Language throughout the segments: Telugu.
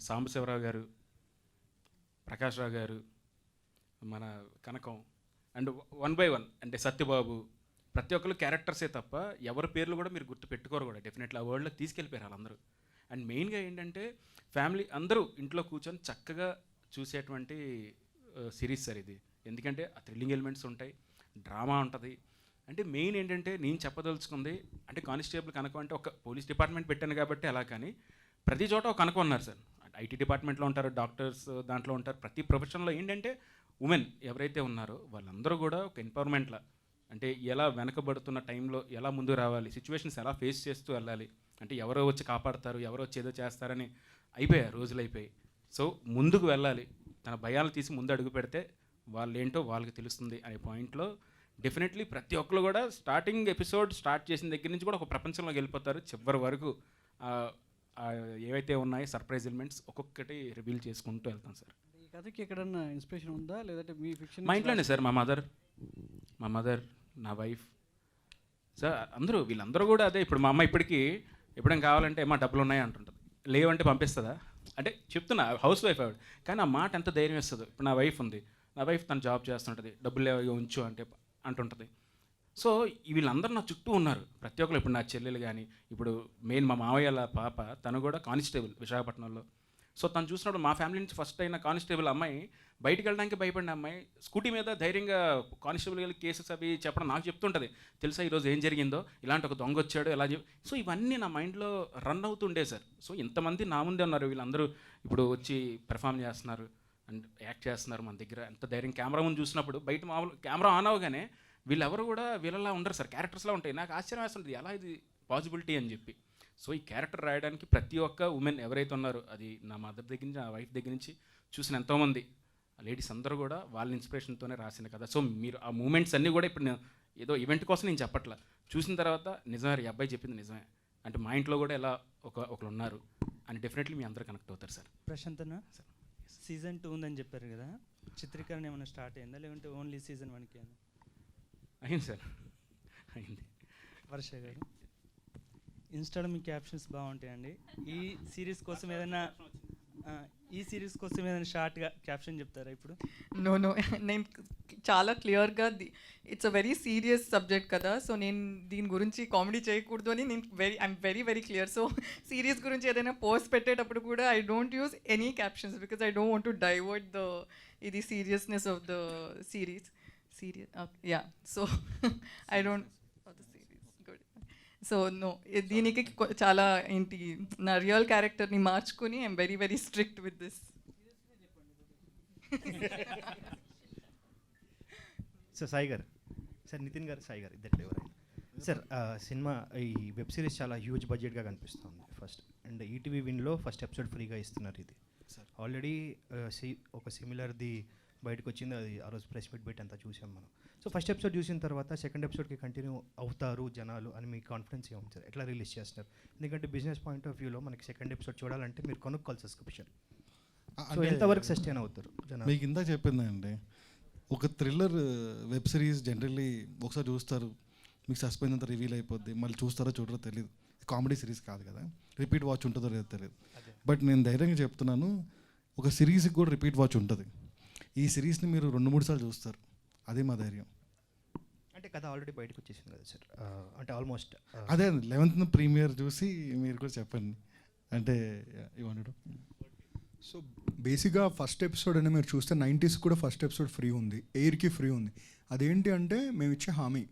సాంబశివరావు గారు, ప్రకాష్ రావు గారు, మన కనకం, అండ్ వన్ బై వన్ అంటే సత్యబాబు, ప్రతి ఒక్కరు క్యారెక్టర్సే తప్ప ఎవరి పేర్లు కూడా మీరు గుర్తు పెట్టుకోరు కూడా. డెఫినెట్లీ ఆ వరల్డ్లోకి తీసుకెళ్ళిపోయారు వాళ్ళందరూ. అండ్ మెయిన్గా ఏంటంటే ఫ్యామిలీ అందరూ ఇంట్లో కూర్చొని చక్కగా చూసేటువంటి సిరీస్ సార్ ఇది. ఎందుకంటే ఆ థ్రిల్లింగ్ ఎలిమెంట్స్ ఉంటాయి, డ్రామా ఉంటుంది. అంటే మెయిన్ ఏంటంటే నేను చెప్పదలుచుకుంది అంటే కానిస్టేబుల్ కనకం అంటే ఒక పోలీస్ డిపార్ట్మెంట్ పెట్టాను కాబట్టి అలా, కానీ ప్రతి చోట ఒక కనకం ఉన్నారు సార్. ఐటీ డిపార్ట్మెంట్లో ఉంటారు, డాక్టర్స్ దాంట్లో ఉంటారు. ప్రతి ప్రొఫెషన్లో ఏంటంటే ఉమెన్ ఎవరైతే ఉన్నారో వాళ్ళందరూ కూడా ఒక ఎంపవర్మెంట్లా అంటే ఎలా వెనకబడుతున్న టైంలో ఎలా ముందుకు రావాలి, సిచ్యువేషన్స్ ఎలా ఫేస్ చేస్తూ వెళ్ళాలి, అంటే ఎవరో వచ్చి కాపాడతారు, ఎవరో వచ్చి ఏదో చేస్తారని అయిపోయాయి, రోజులు అయిపోయి. సో ముందుకు వెళ్ళాలి, తన భయాలు తీసి ముందు అడుగు పెడితే వాళ్ళు ఏంటో వాళ్ళకి తెలుస్తుంది అనే పాయింట్లో డెఫినెట్లీ ప్రతి ఒక్కరు కూడా స్టార్టింగ్ ఎపిసోడ్ స్టార్ట్ చేసిన దగ్గర నుంచి కూడా ఒక ప్రపంచంలోకి వెళ్ళిపోతారు. చివరి వరకు ఏవైతే ఉన్నాయో సర్ప్రైజ్ ఎలిమెంట్స్ ఒక్కొక్కటి రివీల్ చేసుకుంటూ వెళ్తాం సార్. ఈ కథకి ఎక్కడన్నా ఇన్స్పిరేషన్ ఉందా, లేదంటే మీ ఫిక్షన్? మా ఇంట్లోనే సార్, మా మదర్, నా వైఫ్ సార్, అందరూ వీళ్ళందరూ కూడా అదే. ఇప్పుడు మా అమ్మ ఇప్పటికీ ఎప్పుడైనా కావాలంటే మా డబ్బులు ఉన్నాయి అంటుంటుంది, లేవంటే పంపిస్తుందా అంటే చెప్తున్నా, హౌస్ వైఫ్ ఆవిడ, కానీ ఆ మాట ఎంత ధైర్యం ఇస్తుందో. ఇప్పుడు నా వైఫ్ ఉంది, నా వైఫ్ తను జాబ్ చేస్తుంటుంది, డబ్బులు ఉంచు అంటే అంటుంటుంది. సో వీళ్ళందరూ నా చుట్టూ ఉన్నారు ప్రతి ఒక్కరు. ఇప్పుడు నా చెల్లెలు కానీ, ఇప్పుడు మెయిన్ మా మావయ్యల పాప తను కూడా కానిస్టేబుల్ విశాఖపట్నంలో. సో తను చూసినప్పుడు మా ఫ్యామిలీ నుంచి ఫస్ట్ అయిన కానిస్టేబుల్ అమ్మాయి, బయటికి వెళ్ళడానికి భయపడిన అమ్మాయి స్కూటీ మీద ధైర్యంగా కానిస్టేబుల్ వెళ్ళి కేసెస్ అవి చెప్పడం నాకు చెప్తుంటుంది. తెలుసా ఈరోజు ఏం జరిగిందో, ఇలాంటి ఒక దొంగ వచ్చాడు ఎలా సో ఇవన్నీ నా మైండ్లో రన్ అవుతుండే సార్. సో ఇంతమంది నా ముందే ఉన్నారు, వీళ్ళందరూ ఇప్పుడు వచ్చి పెర్ఫామ్ చేస్తున్నారు అండ్ యాక్ట్ చేస్తున్నారు మన దగ్గర. ఎంత ధైర్యం కెమెరా ముందు చూసినప్పుడు, బయట మామూలు కెమెరా ఆన్ అవగానే వీళ్ళెవరు కూడా వీళ్ళలా ఉండరు సార్, క్యారెక్టర్స్లా ఉంటాయి. నాకు ఆశ్చర్యం వేస్తుంది ఎలా ఇది పాసిబిలిటీ అని చెప్పి. సో ఈ క్యారెక్టర్ రాయడానికి ప్రతి ఒక్క ఉమెన్ ఎవరైతే ఉన్నారో, అది నా మదర్ దగ్గర నుంచి, నా వైఫ్ దగ్గర నుంచి చూసిన ఎంతోమంది లేడీస్ అందరూ కూడా వాళ్ళ ఇన్స్పిరేషన్తోనే రాసిన కదా. సో మీరు ఆ మూమెంట్స్ అన్నీ కూడా ఇప్పుడు నేను ఏదో ఈవెంట్ కోసం నేను చెప్పట్లా, చూసిన తర్వాత నిజమే ఈ అబ్బాయి చెప్పింది నిజమే అంటే మా ఇంట్లో కూడా ఎలా ఒకరు ఉన్నారు అని డెఫినెట్లీ మీ అందరూ కనెక్ట్ అవుతారు సార్. ప్రశాంత్ అన్న, సీజన్ 2 ఉందని చెప్పారు కదా, చిత్రీకరణ ఏమైనా స్టార్ట్ అయిందా, లేదంటే ఓన్లీ సీజన్ 1కి అయిందా? అయింది సార్, అయింది. వర్ష గారు, ఇన్స్టాలో మీ క్యాప్షన్స్ బాగుంటాయండి. ఈ సిరీస్ కోసం ఏదైనా షార్ట్గా క్యాప్షన్ చెప్తారా ఇప్పుడు? నో నేను చాలా క్లియర్గా it's a very serious subject కదా, సో నేను దీని గురించి కామెడీ చేయకూడదు అని నేను I'm very clear. So serious గురించి ఏదైనా పోస్ట్ పెట్టేటప్పుడు కూడా I don't use any captions because I don't want to divert ఇది seriousness of the series. Yeah, so I don't so no, దీనికి చాలా ఏంటి నా రియల్ క్యారెక్టర్ని మార్చుకుని I'm very strict with this. Sir Sai garu, sir Nitin garu, Sai గారు ఇద్దరు ఎవరైనా సార్, సినిమా ఈ వెబ్ సిరీస్ చాలా హ్యూజ్ బడ్జెట్గా కనిపిస్తుంది ఫస్ట్. అండ్ ఈటీవీ విన్లో ఫస్ట్ ఎపిసోడ్ ఫ్రీగా ఇస్తున్నారు. ఇది ఆల్రెడీ ఒక సిమిలర్ది బయటకు వచ్చింది, అది ఆ రోజు ప్రెస్ మీట్ పెట్టి అంతా చూసాం మనం. సో ఫస్ట్ ఎపిసోడ్ చూసిన తర్వాత సెకండ్ ఎపిసోడ్కి కంటిన్యూ అవుతారు జనాలు అని మీ కాన్ఫిడెన్స్ ఏముంది సార్? ఎట్లా రిలీజ్ చేస్తున్నారు? ఎందుకంటే బిజినెస్ పాయింట్ ఆఫ్ వ్యూలో మనకి సెకండ్ ఎపిసోడ్ చూడాలంటే మీరు కొనుక్కోవాలి సబ్స్క్రిప్షన్. సో ఎంతవరకు సస్టైన్ అవుతారు జనాలు? మీకు ఇంత చెప్పిందండి, ఒక థ్రిల్లర్ వెబ్ సిరీస్ జనరల్లీ ఒకసారి చూస్తారు, మీకు సస్పెన్స్ అంతా రివీల్ అయిపోద్ది, మళ్ళీ చూస్తారో చూడరో తెలియదు. కామెడీ సిరీస్ కాదు కదా, రిపీట్ వాచ్ ఉంటుందో లేదో తెలియదు. బట్ నేను ధైర్యంగా చెప్తున్నాను, ఒక సిరీస్కి కూడా రిపీట్ వాచ్ ఉంటుంది. ఈ సిరీస్ని మీరు 2-3 సార్లు చూస్తారు, అదే మా ధైర్యం. అంటే కథ ఆల్రెడీ బయటకు వచ్చేసింది కదా సార్, అంటే ఆల్మోస్ట్ అదే 11th ప్రీమియర్ చూసి మీరు కూడా చెప్పండి అంటే ఇవ్వండి. సో బేసిక్గా ఫస్ట్ ఎపిసోడ్ అనేది మీరు చూస్తే 90s కూడా ఫస్ట్ ఎపిసోడ్ ఫ్రీ ఉంది, ఎయిర్కి ఫ్రీ ఉంది. అదేంటి అంటే మేము ఇచ్చే హామీ,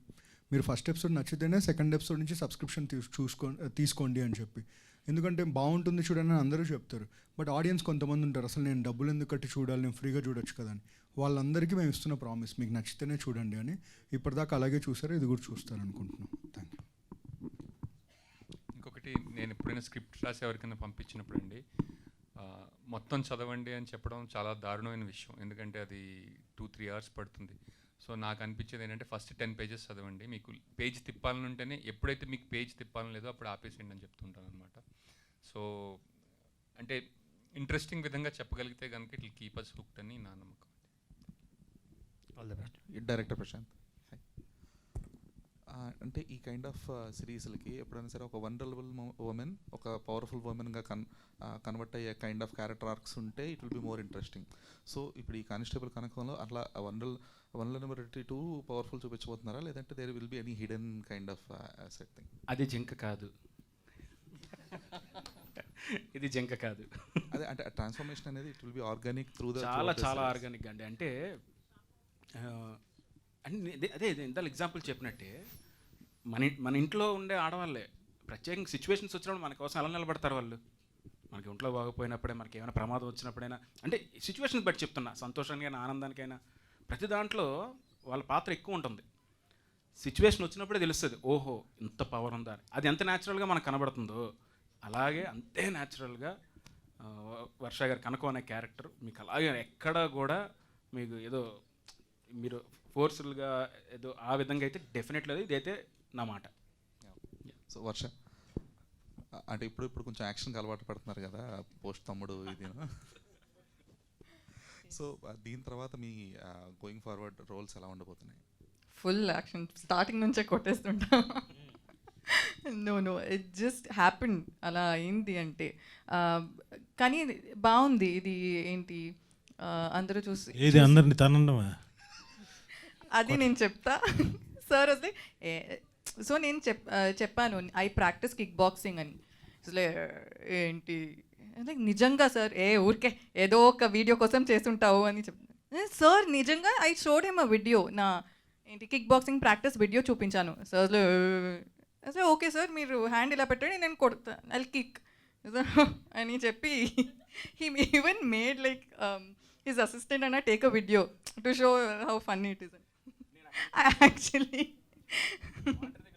మీరు ఫస్ట్ ఎపిసోడ్ నచ్చితేనే సెకండ్ ఎపిసోడ్ నుంచి సబ్స్క్రిప్షన్ తీసుకోండి అని చెప్పి. ఎందుకంటే బాగుంటుంది చూడండి అని అందరూ చెప్తారు, బట్ ఆడియన్స్ కొంతమంది ఉంటారు అసలు నేను డబ్బులు ఎందుకు కట్టి చూడాలి, నేను ఫ్రీగా చూడొచ్చు కదా అని. వాళ్ళందరికీ మేము ఇస్తున్న ప్రామిస్, మీకు నచ్చితేనే చూడండి అని. ఇప్పటిదాకా అలాగే చూసారు, ఇది కూడా చూస్తారు అనుకుంటున్నాం. Thank you. ఇంకొకటి, నేను ఎప్పుడైనా స్క్రిప్ట్ రాసి ఎవరికైనా పంపించినప్పుడు అండి, మొత్తం చదవండి అని చెప్పడం చాలా దారుణమైన విషయం. ఎందుకంటే అది 2-3 hours పడుతుంది. సో నాకు అనిపించేది ఏంటంటే ఫస్ట్ 10 pages చదవండి, మీకు పేజ్ తిప్పాలని ఉంటేనే, ఎప్పుడైతే మీకు పేజ్ తిప్పాలని లేదో అప్పుడు ఆపేసేయండి అని చెప్తుంటాను అనమాట. సో అంటే ఇంట్రెస్టింగ్ విధంగా చెప్పగలిగితే కనుక it will keep us hooked అని నా నమ్మకం. All the best. Director Prashant. అంటే ఈ కైండ్ ఆఫ్ సిరీస్లకి ఎప్పుడైనా సరే ఒక వనరబుల్ ఉమెన్ ఒక పవర్ఫుల్ ఉమెన్గా కన్వర్ట్ అయ్యే కైండ్ ఆఫ్ క్యారెక్టర్ ఆర్క్స్ ఉంటే it will be more interesting. So ఇప్పుడు ఈ కానిస్టేబుల్ కనకంలో అట్లా వనరబిలిటీ టు పవర్ఫుల్ చూపించబోతున్నారా, లేదంటే there will be any hidden kind of set thing? అది జింక కాదు, ఇది జింక కాదు. అదే అంటే ట్రాన్స్ఫర్మేషన్ అనేది it will B organic through the చాలా చాలా ఆర్గానిక్ అండి. అంటే అదే ఇంత ఎగ్జాంపుల్ చెప్పినట్టే మన ఇంట్లో ఉండే ఆడవాళ్ళే ప్రత్యేకంగా సిచ్యువేషన్స్ వచ్చినప్పుడు మన కోసం ఎలా నిలబడతారు వాళ్ళు. మనకి ఒంట్లో బాగోపోయినప్పుడే, మనకి ఏమైనా ప్రమాదం వచ్చినప్పుడైనా, అంటే సిచ్యువేషన్స్ బట్టి చెప్తున్నా, సంతోషానికైనా ఆనందానికైనా ప్రతి దాంట్లో వాళ్ళ పాత్ర ఎక్కువ ఉంటుంది. సిచ్యువేషన్ వచ్చినప్పుడే తెలుస్తుంది, ఓహో ఇంత పవర్ ఉందా. అది ఎంత న్యాచురల్గా మనకు కనబడుతుందో అలాగే అంతే న్యాచురల్గా వర్ష గారు కనకం అనే క్యారెక్టర్ మీకు అలాగే ఎక్కడ కూడా మీకు ఏదో మీరు ఫోర్స్ఫుల్గా ఏదో ఆ విధంగా అయితే డెఫినెట్లీ ఇదైతే నా మాట. సో వర్ష అంటే ఇప్పుడు కొంచెం యాక్షన్కి అలవాటు పడుతున్నారు కదా, పోస్ట్ తమ్ముడు ఇది. సో దీని తర్వాత మీ గోయింగ్ ఫార్వర్డ్ రోల్స్ ఎలా ఉండబోతున్నాయి? ఫుల్ యాక్షన్, స్టార్టింగ్ నుంచే కొట్టేస్తుంటా. నో ఇట్ జస్ట్ హ్యాపెన్, అలా అయింది అంటే. కానీ బాగుంది ఇది. ఏంటి అందరూ చూసి ఏది అందరిని తనండమా? అది నేను చెప్తా సార్. అసలు సో నేను చెప్పాను ఐ ప్రాక్టీస్ కిక్ బాక్సింగ్ అని. అసలే ఏంటి అంటే నిజంగా సార్ ఊరికే ఏదో ఒక వీడియో కోసం చేస్తుంటావు అని చెప్తాను సార్. నిజంగా I showed him a video, నా ఏంటి కిక్ బాక్సింగ్ ప్రాక్టీస్ వీడియో చూపించాను సార్. అసలు ఓకే సార్ మీరు హ్యాండ్ ఇలా పెట్టండి నేను కొడతా, ఐ కిక్ అని చెప్పి he even made like his assistant అన్న take a video to show how funny it is. Actually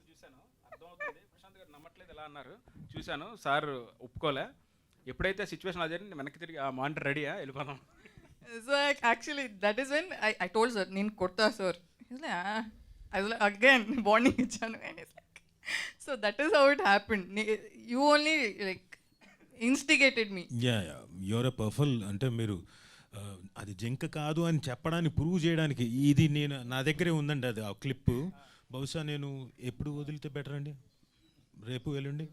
చూశాను, అర్థమవుతుంది ప్రశాంత్ గారు నమ్మట్లేదు ఎలా అన్నారు. చూశాను సార్ ఒప్పుకోలే. ఎప్పుడైతే సిచ్యువేషన్ అదే వెనక్కి తిరిగి ఆ మానిటర్ రెడీయా వెళ్ళిపోదాం. So actually that is when I told sir నేను కొడతా సార్. అగైన్ వార్నింగ్ ఇచ్చాను. So that is how it happened. You only like instigated me. Your a powerful అంటే మీరు అది జింక కాదు అని చెప్పడానికి ప్రూవ్ చేయడానికి ఇది నేను నా దగ్గరే ఉందండి అది ఆ క్లిప్. బహుశా నేను ఎప్పుడు వదిలితే బెటర్ అండి? రేపు ఎల్లుండి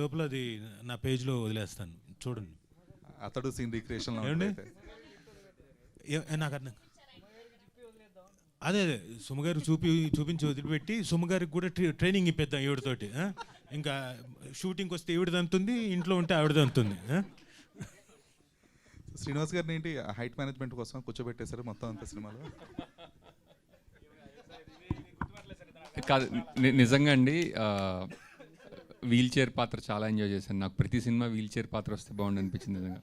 లోపల అది నా పేజ్లో వదిలేస్తాను, చూడండి. అతడు సీన్ రిక్రియేషన్ నాకు అర్థం. అదే సుమగారు చూపించి వదిలిపెట్టి సుమగారికి కూడా ట్రైనింగ్ ఇప్పిద్దాం ఈవిడతోటి. ఇంకా షూటింగ్కి వస్తే ఈవిడది అంతుంది, ఇంట్లో ఉంటే ఆవిడది అంతుంది. శ్రీనివాస్ గారిని ఏంటి హైట్ మేనేజ్మెంట్ కోసం కూర్చోబెట్టేశారు మొత్తం అంత సినిమాలో? కాదు నిజంగా అండి, వీల్ చైర్ పాత్ర చాలా ఎంజాయ్ చేశాను. నాకు ప్రతి సినిమా వీల్ చైర్ పాత్ర వస్తే బాగుండు అనిపించింది. నిజంగా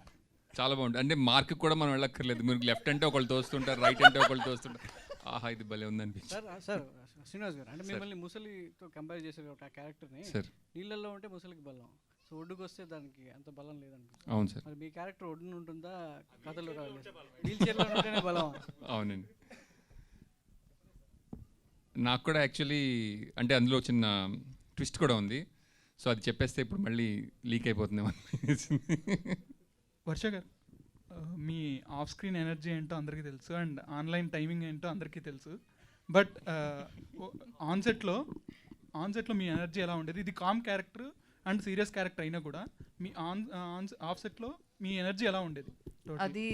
చాలా బాగుంటుంది. అంటే మార్క్ కూడా మనం వెళ్ళక్కర్లేదు, మీరు లెఫ్ట్ అంటే ఒకళ్ళు తోస్తుంటారు, రైట్ అంటే ఒకళ్ళు తోస్తుంటారు. ఆహా ఇది భలే ఉంది అనిపించింది. సార్ శ్రీనివాస్ గారు అంటే మిమ్మల్ని ముసలితో కంపేర్ చేశారు కాబట్టి ఆ క్యారెక్టర్ని సార్ నీళ్ళల్లో ఉంటే ముసలికి బలం, సో ఒడ్డుకు వస్తే దానికి అంత బలం లేదనిపిస్తుంది. అవును సార్. మరి మీ క్యారెక్టర్ ఒడ్డున ఉంటుందా కథలో వీల్ చైర్లో ఉంటేనే బలం? అవునండి. నాకు కూడా యాక్చువల్లీ అంటే అందులో చిన్న ట్విస్ట్ కూడా ఉంది. సో అది చెప్పేస్తే ఇప్పుడు మళ్ళీ లీక్ అయిపోతుందేమో అనిపించింది. వర్ష గారు మీ ఆఫ్ స్క్రీన్ ఎనర్జీ ఏంటో అందరికీ తెలుసు అండ్ ఆన్లైన్ టైమింగ్ ఏంటో అందరికీ తెలుసు. బట్ ఆన్సెట్లో మీ ఎనర్జీ ఎలా ఉండేది? ఇది calm character and serious character అయినా కూడా మీ ఆఫ్సెట్లో మీ ఎనర్జీ ఎలా ఉండేది? అది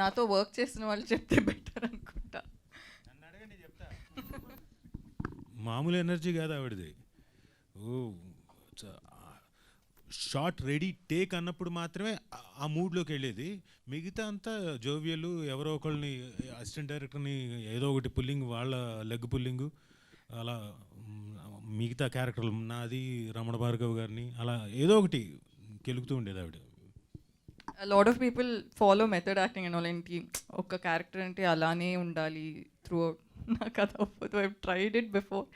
నాతో వర్క్ చేసిన వాళ్ళు చెప్తే బెటర్ అనుకుంటా. మామూలు ఎనర్జీ కాదు ఆవిడది. షార్ట్ రెడీ టేక్ అన్నప్పుడు మాత్రమే ఆ మూడ్లోకి వెళ్ళేది. మిగతా అంతా జోవియలు, ఎవరో ఒకళ్ళని అసిస్టెంట్ డైరెక్టర్ని ఏదో ఒకటి పుల్లింగ్, వాళ్ళ లెగ్ పుల్లింగు, అలా మిగతా క్యారెక్టర్లు నాది, రమణ భార్గవ్ గారిని అలా ఏదో ఒకటి కెలుగుతూ ఉండేది ఆవిడ. Lot of people follow method acting and all. ఏంటి ఒక క్యారెక్టర్ అంటే అలానే ఉండాలి త్రూ అవుట్. నాకు అది అవ్వదు. I tried it before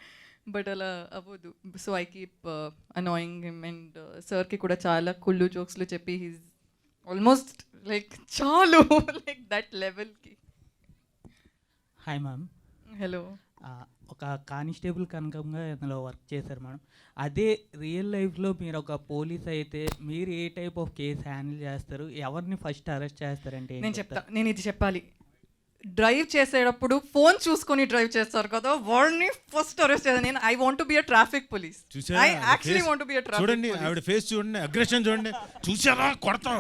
but అలా అవ్వదు. So I keep annoying him and సార్కి కూడా చాలా కుళ్ళు జోక్స్లు చెప్పి హీస్ ఆల్మోస్ట్ లైక్ చాలు లైక్ దట్ లెవెల్కి. Hi ma'am. హలో. ఒక కానిస్టేబుల్ కనకంగా ఇందులో వర్క్ చేశారు మేడం. అదే రియల్ లైఫ్లో మీరు ఒక పోలీస్ అయితే మీరు ఏ టైప్ ఆఫ్ కేసు హ్యాండిల్ చేస్తారు? ఎవరిని ఫస్ట్ అరెస్ట్ చేస్తారంటే నేను చెప్తా. నేను ఇది చెప్పాలి. డ్రైవ్ చేసేటప్పుడు ఫోన్ చూసుకొని డ్రైవ్ చేస్తారు కదా, వాళ్ళని ఫస్ట్ అరెస్ట్ చేయాలి. నేను I want to be a traffic police. చూసారా ఐ ఆవిడ actually face? Want to be a traffic చూడండి ఆవిడ ఫేస్ చూడండి, అగ్రెషన్ చూడండి, చూసారా కొడతాం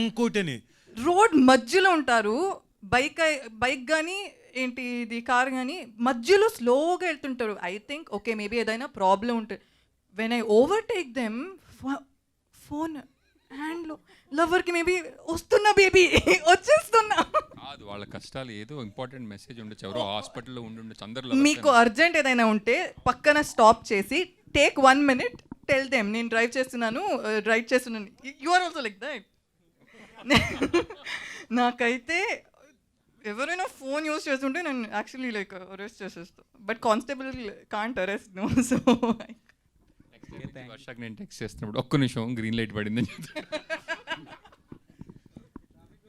ఇంకోటని. రోడ్ మధ్యలో ఉంటారు, బైక్ కానీ ఏంటి ఇది కార్ కానీ మధ్యలో స్లోగా వెళ్తుంటారు. ఐ థింక్ ఓకే మేబీ ఏదైనా ప్రాబ్లం ఉంటుంది. When I overtake them, phone హ్యాండ్లో, లవర్కి మేబీ వస్తున్నా బేబీ వచ్చేస్తున్నా. కాదు, వాళ్ళ కష్టాలు ఏదో ఇంపార్టెంట్ మెసేజ్ ఉండొచ్చు, ఎవరో హాస్పిటల్లో ఉండొచ్చు, అందరు మీకు అర్జెంట్ ఏదైనా ఉంటే పక్కన స్టాప్ చేసి టేక్ 1 minute, టెల్ దెమ్ నేను డ్రైవ్ చేస్తున్నాను. You are also like that. నాకైతే ఎవరైనా ఫోన్ యూస్ చేస్తుంటే నేను యాక్చువల్లీ లైక్ అరెస్ట్ చేసేస్తాను. But constable can't arrest no. So వర్షాకి నేను టెక్స్ట్ చేస్తున్నప్పుడు ఒక్క నిమిషం గ్రీన్ లైట్ పడిందని చెప్తాను.